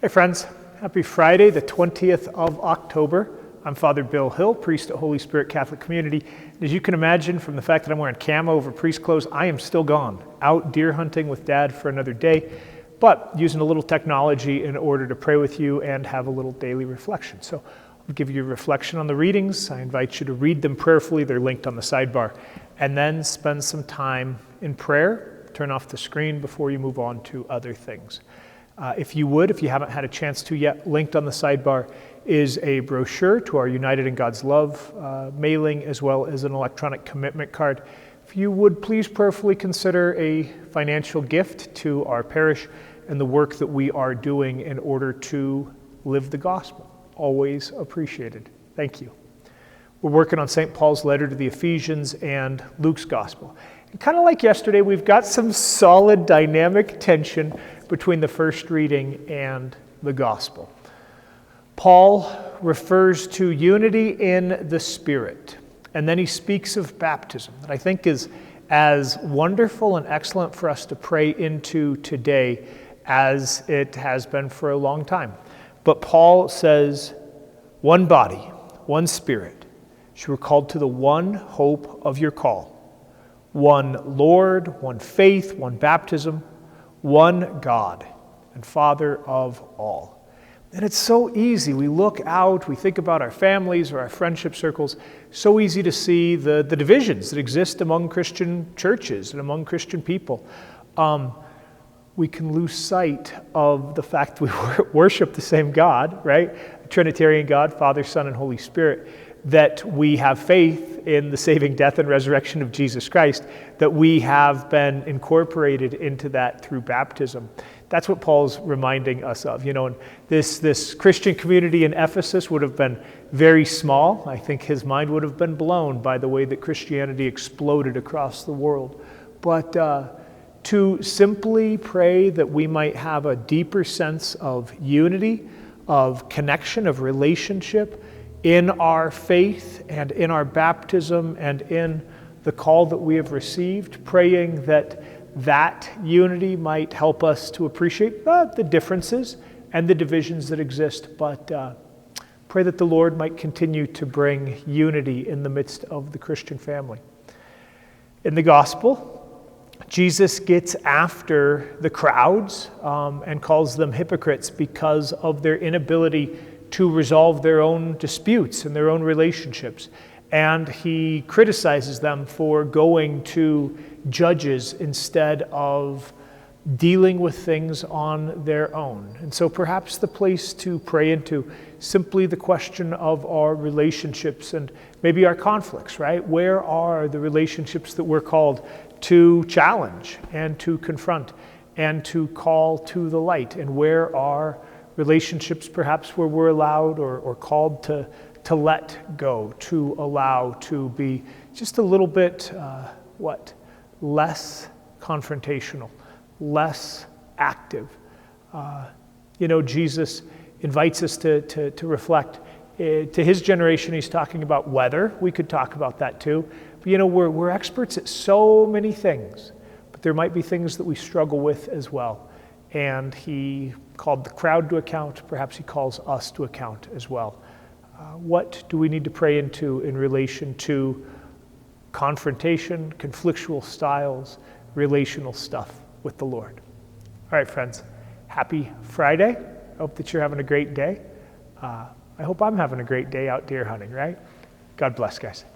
Hey friends, happy Friday, the 20th of October. I'm Father Bill Hill, priest at Holy Spirit Catholic Community. As you can imagine from the fact that I'm wearing camo over priest clothes, I am still gone, out deer hunting with Dad for another day, but using a little technology in order to pray with you and have a little daily reflection. So I'll give you a reflection on the readings. I invite you to read them prayerfully. They're linked on the sidebar. And then spend some time in prayer. Turn off the screen before you move on to other things. If you haven't had a chance to yet, linked on the sidebar is a brochure to our United in God's Love mailing, as well as an electronic commitment card. If you would please prayerfully consider a financial gift to our parish and the work that we are doing in order to live the gospel. Always appreciated. Thank you. We're working on St. Paul's letter to the Ephesians and Luke's gospel. And kind of like yesterday, we've got some solid dynamic tension between the first reading and the gospel. Paul refers to unity in the Spirit, and then he speaks of baptism, that I think is as wonderful and excellent for us to pray into today as it has been for a long time. But Paul says, one body, one Spirit, you were called to the one hope of your call. One Lord, one faith, one baptism, one God and Father of all. And it's so easy. We look out, we think about our families or our friendship circles, so easy to see the divisions that exist among Christian churches and among Christian people. We can lose sight of the fact we worship the same God, right? A Trinitarian God, Father, Son, and Holy Spirit, that we have faith in the saving death and resurrection of Jesus Christ, that we have been incorporated into that through baptism. That's what Paul's reminding us of. You know, and this Christian community in Ephesus would have been very small. I think his mind would have been blown by the way that Christianity exploded across the world. But to simply pray that we might have a deeper sense of unity, of connection, of relationship in our faith and in our baptism and in the call that we have received, praying that that unity might help us to appreciate the differences and the divisions that exist, but pray that the Lord might continue to bring unity in the midst of the Christian family. In the gospel, Jesus gets after the crowds and calls them hypocrites because of their inability to resolve their own disputes and their own relationships. And he criticizes them for going to judges instead of dealing with things on their own. And so perhaps the place to pray into simply the question of our relationships and maybe our conflicts, right? Where are the relationships that we're called to challenge and to confront and to call to the light? And where are relationships perhaps where we're allowed or called to let go, to allow to be just a little bit, less confrontational, less active. Jesus invites us to reflect. To his generation, he's talking about weather. We could talk about that too. But we're experts at so many things, but there might be things that we struggle with as well. And he called the crowd to account. Perhaps he calls us to account as well. What do we need to pray into in relation to confrontation, conflictual styles, relational stuff with the Lord? All right, friends, happy Friday. I hope that you're having a great day. I hope I'm having a great day out deer hunting, right? God bless, guys.